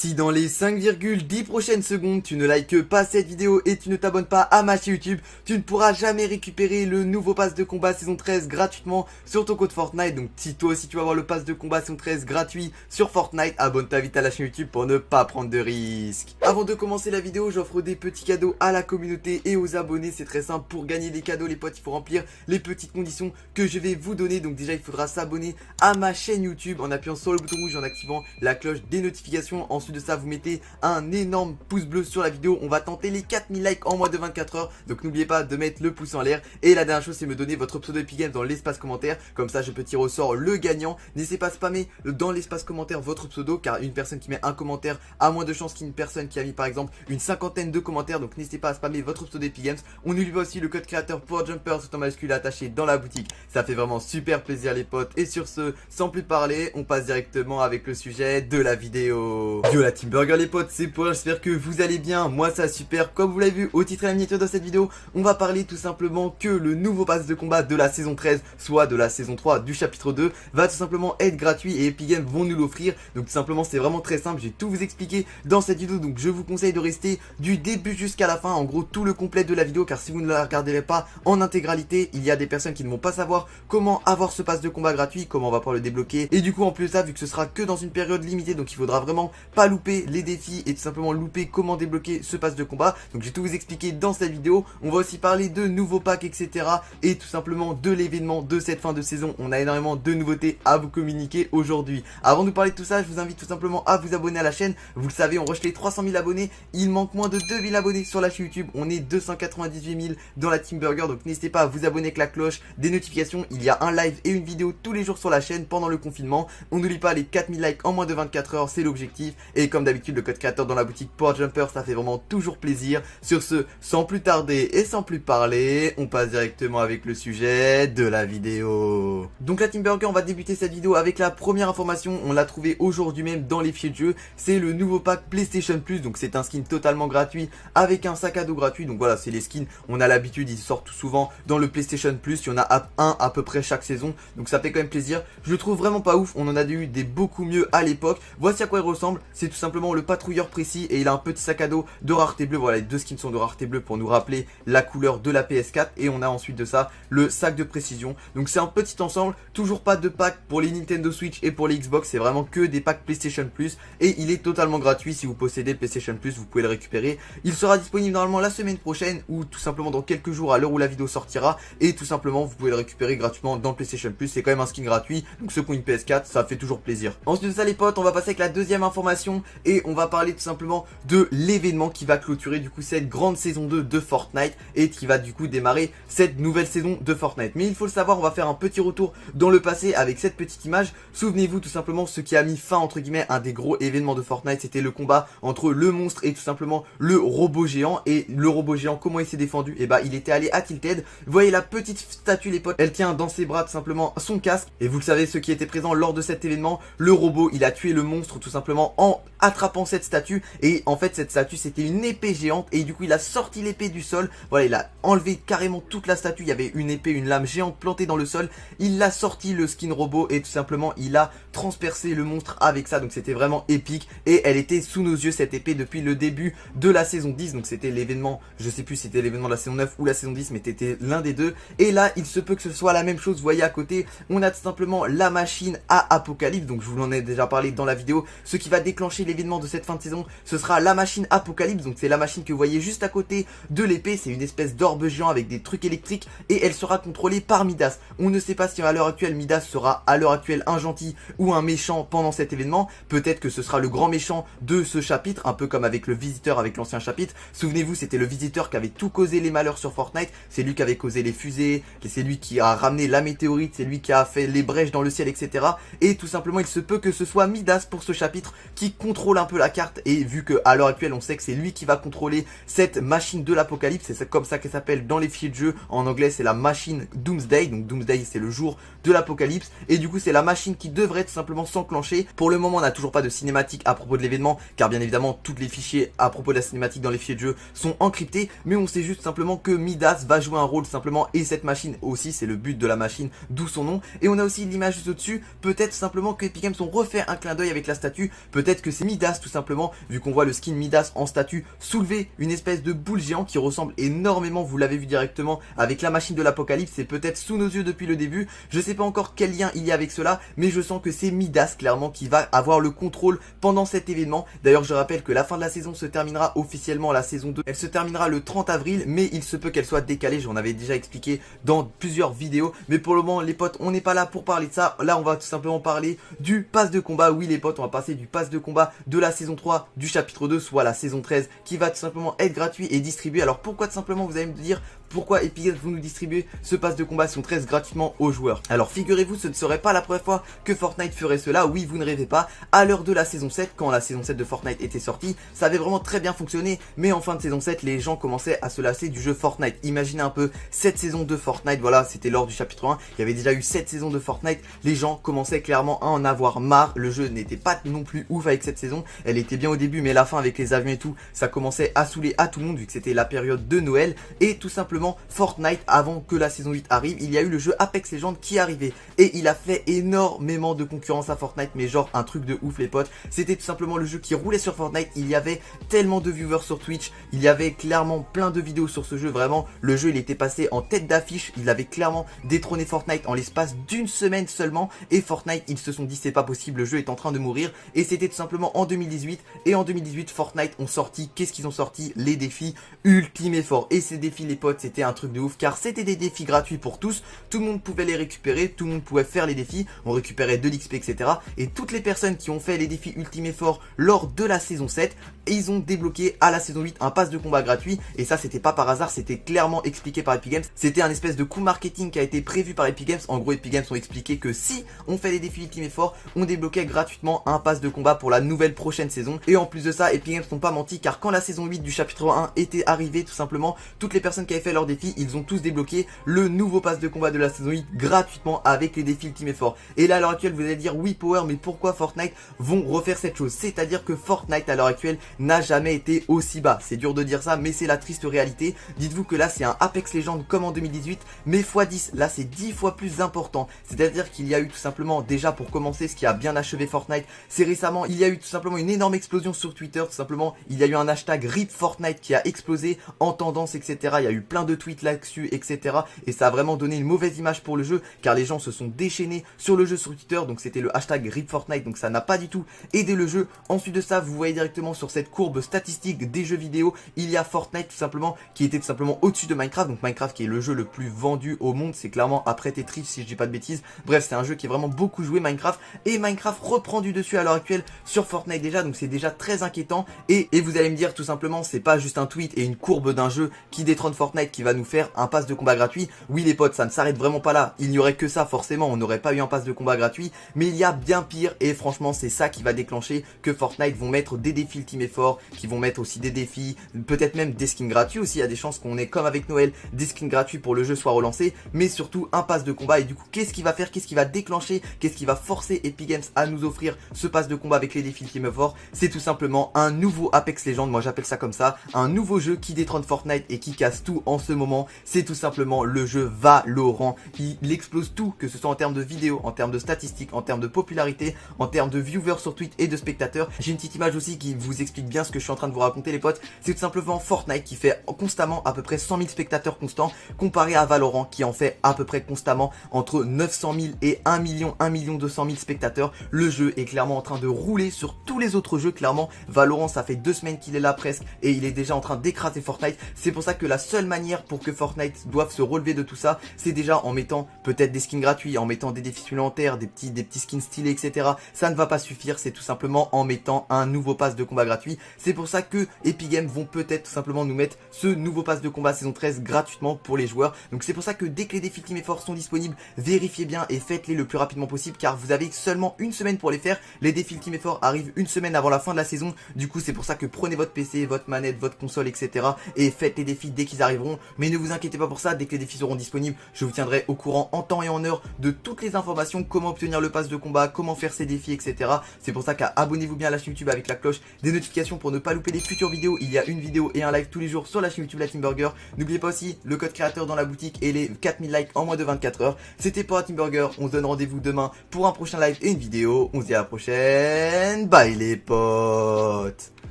Si dans les 5,10 prochaines secondes tu ne likes pas cette vidéo et tu ne t'abonnes pas à ma chaîne YouTube, tu ne pourras jamais récupérer le nouveau pass de combat saison 13 gratuitement sur ton code Fortnite. Donc si toi aussi tu vas avoir le pass de combat saison 13 gratuit sur Fortnite, abonne-toi vite à la chaîne YouTube pour ne pas prendre de risques. Avant de commencer la vidéo, j'offre des petits cadeaux à la communauté et aux abonnés. C'est très simple, pour gagner des cadeaux les potes, il faut remplir les petites conditions que je vais vous donner. Donc déjà il faudra s'abonner à ma chaîne YouTube en appuyant sur le bouton rouge et en activant la cloche des notifications. Ensuite de ça, vous mettez un énorme pouce bleu sur la vidéo. On va tenter les 4000 likes en moins de 24 heures. Donc n'oubliez pas de mettre le pouce en l'air. Et la dernière chose, c'est me donner votre pseudo Epic Games dans l'espace commentaire. Comme ça, je peux tirer au sort le gagnant. N'hésitez pas à spammer dans l'espace commentaire votre pseudo, car une personne qui met un commentaire a moins de chances qu'une personne qui a mis par exemple une cinquantaine de commentaires. Donc n'hésitez pas à spammer votre pseudo Epic Games. On n'oublie pas aussi le code créateur pour Jumper tout en majuscule attaché dans la boutique. Ça fait vraiment super plaisir les potes. Et sur ce, sans plus parler, on passe directement avec le sujet de la vidéo. Yo la Team Burger les potes, c'est Paul, j'espère que vous allez bien. Moi ça va super, comme vous l'avez vu au titre et à la miniature de cette vidéo, on va parler tout simplement que le nouveau pass de combat de la saison 13, soit de la saison 3 du chapitre 2, va tout simplement être gratuit et Epic Games vont nous l'offrir. Donc tout simplement c'est vraiment très simple, j'ai tout vous expliqué dans cette vidéo. Donc je vous conseille de rester du début jusqu'à la fin, en gros tout le complet de la vidéo, car si vous ne la regarderez pas en intégralité, il y a des personnes qui ne vont pas savoir comment avoir ce pass de combat gratuit, comment on va pouvoir le débloquer. Et du coup en plus de ça, vu que ce sera que dans une période limitée, donc il faudra vraiment pas louper les défis et tout simplement louper comment débloquer ce pass de combat. Donc j'ai tout vous expliqué dans cette vidéo. On va aussi parler de nouveaux packs, etc. et tout simplement de l'événement de cette fin de saison. On a énormément de nouveautés à vous communiquer aujourd'hui. Avant de vous parler de tout ça, je vous invite tout simplement à vous abonner à la chaîne. Vous le savez, on rush les 300 000 abonnés. Il manque moins de 2000 abonnés sur la chaîne YouTube. On est 298 000 dans la Team Burger. Donc n'hésitez pas à vous abonner avec la cloche des notifications. Il y a un live et une vidéo tous les jours sur la chaîne pendant le confinement. On n'oublie pas les 4000 likes en moins de 24 heures, c'est l'objectif. Et comme d'habitude, le code créateur dans la boutique pour Jumper, ça fait vraiment toujours plaisir. Sur ce, sans plus tarder et sans plus parler, on passe directement avec le sujet de la vidéo. Donc la Team Burger, on va débuter cette vidéo avec la première information. On l'a trouvé aujourd'hui même dans les fichiers de jeu. C'est le nouveau pack PlayStation Plus. Donc c'est un skin totalement gratuit avec un sac à dos gratuit. Donc voilà, c'est les skins. On a l'habitude, ils sortent tout souvent dans le PlayStation Plus. Il y en a un à peu près chaque saison. Donc ça fait quand même plaisir. Je le trouve vraiment pas ouf. On en a eu des beaucoup mieux à l'époque. Voici à quoi il ressemble. C'est tout simplement le patrouilleur précis et il a un petit sac à dos de rareté bleue. Voilà, les deux skins sont de rareté bleue pour nous rappeler la couleur de la PS4. Et on a ensuite de ça le sac de précision. Donc c'est un petit ensemble. Toujours pas de pack pour les Nintendo Switch et pour les Xbox. C'est vraiment que des packs PlayStation Plus. Et il est totalement gratuit. Si vous possédez le PlayStation Plus, vous pouvez le récupérer. Il sera disponible normalement la semaine prochaine ou tout simplement dans quelques jours à l'heure où la vidéo sortira. Et tout simplement, vous pouvez le récupérer gratuitement dans le PlayStation Plus. C'est quand même un skin gratuit. Donc ceux qui ont une PS4, ça fait toujours plaisir. Ensuite de ça les potes, on va passer avec la deuxième information. Et on va parler tout simplement de l'événement qui va clôturer du coup cette grande saison 2 de Fortnite et qui va du coup démarrer cette nouvelle saison de Fortnite. Mais il faut le savoir, on va faire un petit retour dans le passé avec cette petite image. Souvenez-vous tout simplement, ce qui a mis fin entre guillemets à un des gros événements de Fortnite, c'était le combat entre le monstre et tout simplement le robot géant. Et le robot géant, comment il s'est défendu? Et bah il était allé à Tilted. Vous voyez la petite statue les potes, elle tient dans ses bras tout simplement son casque. Et vous le savez, ceux qui étaient présents lors de cet événement, le robot il a tué le monstre tout simplement en attrapant cette statue. Et en fait cette statue c'était une épée géante et du coup il a sorti l'épée du sol. Voilà, il a enlevé carrément toute la statue. Il y avait une épée, une lame géante plantée dans le sol. Il a sorti le skin robot et tout simplement il a transpercé le monstre avec ça. Donc c'était vraiment épique et elle était sous nos yeux cette épée depuis le début de la saison 10. Donc c'était l'événement, je sais plus si c'était l'événement de la saison 9 ou la saison 10, mais c'était l'un des deux. Et là il se peut que ce soit la même chose. Vous voyez à côté on a tout simplement la machine à Apocalypse. Donc je vous en ai déjà parlé dans la vidéo. Ce qui va déclencher l'événement de cette fin de saison, ce sera la machine Apocalypse. Donc c'est la machine que vous voyez juste à côté de l'épée. C'est une espèce d'orbe géant avec des trucs électriques et elle sera contrôlée par Midas. On ne sait pas si à l'heure actuelle Midas sera à l'heure actuelle un gentil ou un méchant pendant cet événement. Peut-être que ce sera le grand méchant de ce chapitre, un peu comme avec le visiteur avec l'ancien chapitre. Souvenez-vous, c'était le visiteur qui avait tout causé les malheurs sur Fortnite. C'est lui qui avait causé les fusées, c'est lui qui a ramené la météorite, c'est lui qui a fait les brèches dans le ciel, etc. Et tout simplement il se peut que ce soit Midas pour ce chapitre qui contrôle un peu la carte. Et vu que à l'heure actuelle on sait que c'est lui qui va contrôler cette machine de l'apocalypse, c'est comme ça qu'elle s'appelle dans les fichiers de jeu. En anglais c'est la machine Doomsday. Donc Doomsday c'est le jour de l'apocalypse. Et du coup c'est la machine qui devrait tout simplement s'enclencher. Pour le moment on n'a toujours pas de cinématique à propos de l'événement, car bien évidemment tous les fichiers à propos de la cinématique dans les fichiers de jeu sont encryptés. Mais on sait juste simplement que Midas va jouer un rôle simplement, et cette machine aussi c'est le but de la machine, d'où son nom. Et on a aussi l'image juste au-dessus. Peut-être simplement que Epic Games ont refait un clin d'œil avec la statue. Peut-être que c'est Midas tout simplement, vu qu'on voit le skin Midas en statue soulever une espèce de boule géant qui ressemble énormément, vous l'avez vu directement avec la machine de l'apocalypse, c'est peut-être sous nos yeux depuis le début, je sais pas encore quel lien il y a avec cela, mais je sens que c'est Midas clairement qui va avoir le contrôle pendant cet événement. D'ailleurs je rappelle que la fin de la saison se terminera officiellement, la saison 2, elle se terminera le 30 avril, mais il se peut qu'elle soit décalée, j'en avais déjà expliqué dans plusieurs vidéos, mais pour le moment les potes on n'est pas là pour parler de ça, là on va tout simplement parler du pass de combat. Oui les potes, on va passer du pass de combat de la saison 3 du chapitre 2, soit la saison 13, qui va tout simplement être gratuit et distribué. Alors pourquoi tout simplement, vous allez me dire pourquoi Epic Games vous nous distribuez ce pass de combat saison 13 gratuitement aux joueurs. Alors figurez-vous, ce ne serait pas la première fois que Fortnite ferait cela. Oui, vous ne rêvez pas, à l'heure de la saison 7, quand la saison 7 de Fortnite était sortie, ça avait vraiment très bien fonctionné, mais en fin de saison 7, les gens commençaient à se lasser du jeu Fortnite. Imaginez un peu cette saison de Fortnite, voilà, c'était lors du chapitre 1, il y avait déjà eu 7 saisons de Fortnite, les gens commençaient clairement à en avoir marre, le jeu n'était pas non plus ouf avec cette saison, elle était bien au début, mais la fin avec les avions et tout, ça commençait à saouler à tout le monde vu que c'était la période de Noël, et tout simplement Fortnite, avant que la saison 8 arrive, il y a eu le jeu Apex Legends qui est arrivé, et il a fait énormément de concurrence à Fortnite, mais genre un truc de ouf les potes, c'était tout simplement le jeu qui roulait sur Fortnite, il y avait tellement de viewers sur Twitch, il y avait clairement plein de vidéos sur ce jeu, vraiment, le jeu il était passé en tête d'affiche, il avait clairement détrôné Fortnite en l'espace d'une semaine seulement, et Fortnite ils se sont dit c'est pas possible, le jeu est en train de mourir, et c'était tout simplement en 2018, et en 2018 Fortnite ont sorti, qu'est-ce qu'ils ont sorti? Les défis Ultime Effort, et ces défis les potes c'était un truc de ouf, car c'était des défis gratuits pour tous, tout le monde pouvait les récupérer, tout le monde pouvait faire les défis, on récupérait de l'XP etc, et toutes les personnes qui ont fait les défis Ultime Effort lors de la saison 7, ils ont débloqué à la saison 8 un pass de combat gratuit, et ça c'était pas par hasard, c'était clairement expliqué par Epic Games, c'était un espèce de coup marketing qui a été prévu par Epic Games. En gros Epic Games ont expliqué que si on fait les défis Ultime Effort, on débloquait gratuitement un pass de combat pour la nouvelle prochaine saison, et en plus de ça Epic Games n'ont pas menti, car quand la saison 8 du chapitre 1 était arrivée, tout simplement toutes les personnes qui avaient fait leurs défis, ils ont tous débloqué le nouveau pass de combat de la saison 8 gratuitement avec les défis Ultime Effort. Et là à l'heure actuelle vous allez dire oui Power, mais pourquoi Fortnite vont refaire cette chose? C'est-à-dire que Fortnite à l'heure actuelle n'a jamais été aussi bas, c'est dur de dire ça mais c'est la triste réalité. Dites-vous que là c'est un Apex Legends comme en 2018, mais x10, là c'est 10 fois plus important, c'est-à-dire qu'il y a eu tout simplement, déjà pour commencer, ce qui a bien achevé Fortnite, c'est récemment il y a eu tout simplement une énorme explosion sur Twitter, tout simplement il y a eu un hashtag RIP Fortnite qui a explosé en tendance etc, il y a eu plein de tweets là-dessus etc, et ça a vraiment donné une mauvaise image pour le jeu, car les gens se sont déchaînés sur le jeu sur Twitter, donc c'était le hashtag RIP Fortnite, donc ça n'a pas du tout aidé le jeu. Ensuite de ça, vous voyez directement sur cette courbe statistique des jeux vidéo, il y a Fortnite tout simplement qui était tout simplement au-dessus de Minecraft, donc Minecraft qui est le jeu le plus vendu au monde, c'est clairement après Tetris si je dis pas de bêtises. Bref, c'est un jeu qui est vraiment beaucoup joué Minecraft, et Minecraft reprend du dessus à l'heure actuelle sur Fortnite déjà, donc c'est déjà très inquiétant. Et vous allez me dire tout simplement, c'est pas juste un tweet et une courbe d'un jeu qui détrône Fortnite qui va nous faire un pass de combat gratuit. Oui les potes, ça ne s'arrête vraiment pas là, il n'y aurait que ça forcément, on n'aurait pas eu un pass de combat gratuit, mais il y a bien pire, et franchement c'est ça qui va déclencher que Fortnite vont mettre des défis Ultime Effort, qui vont mettre aussi des défis, peut-être même des skins gratuits aussi, il y a des chances qu'on ait comme avec Noël des skins gratuits pour le jeu soit relancé, mais surtout un pass de combat. Et du coup qu'est-ce qui va faire, qu'est-ce qui va déclencher, qu'est-ce qui va forcer Epic Games à nous offrir ce pass de combat avec les défis Ultime Effort? C'est tout simplement un nouveau Apex Legends, moi j'appelle ça comme ça, un nouveau jeu qui détrône Fortnite et qui casse tout en ce moment, c'est tout simplement le jeu Valorant. Il explose tout, que ce soit en termes de vidéos, en termes de statistiques, en termes de popularité, en termes de viewers sur Twitch et de spectateurs. J'ai une petite image aussi qui vous explique bien ce que je suis en train de vous raconter les potes, c'est tout simplement Fortnite qui fait constamment à peu près 100 000 spectateurs constants, comparé à Valorant qui en fait à peu près constamment entre 900 000 et 1 200 000 spectateurs. Le jeu est clairement en train de rouler sur tous les autres jeux, clairement Valorant ça fait 2 semaines qu'il est là presque, et il est déjà en train d'écraser Fortnite. C'est pour ça que la seule manière pour que Fortnite doive se relever de tout ça, c'est déjà en mettant peut-être des skins gratuits, en mettant des défis supplémentaires, des petits skins stylés etc. Ça ne va pas suffire, c'est tout simplement en mettant un nouveau pass de combat gratuit. C'est pour ça que Epic Games vont peut-être tout simplement nous mettre ce nouveau pass de combat saison 13 gratuitement pour les joueurs. Donc c'est pour ça que dès que les défis Ultime Effort sont disponibles, vérifiez bien et faites-les le plus rapidement possible, car vous avez seulement une semaine pour les faire. Les défis Ultime Effort arrivent une semaine avant la fin de la saison, du coup c'est pour ça que prenez votre PC, votre manette, votre console etc. et faites les défis dès qu'ils arriveront. Mais ne vous inquiétez pas pour ça, dès que les défis seront disponibles, je vous tiendrai au courant en temps et en heure de toutes les informations, comment obtenir le pass de combat, comment faire ces défis etc. C'est pour ça qu'abonnez-vous bien à la chaîne YouTube avec la cloche des notifications pour ne pas louper les futures vidéos. Il y a une vidéo et un live tous les jours sur la chaîne YouTube La Team Burger. N'oubliez pas aussi le code créateur dans la boutique et les 4000 likes en moins de 24 heures. C'était pour la Team Burger, on se donne rendez-vous demain pour un prochain live et une vidéo. On se dit à la prochaine, bye. bye les potes.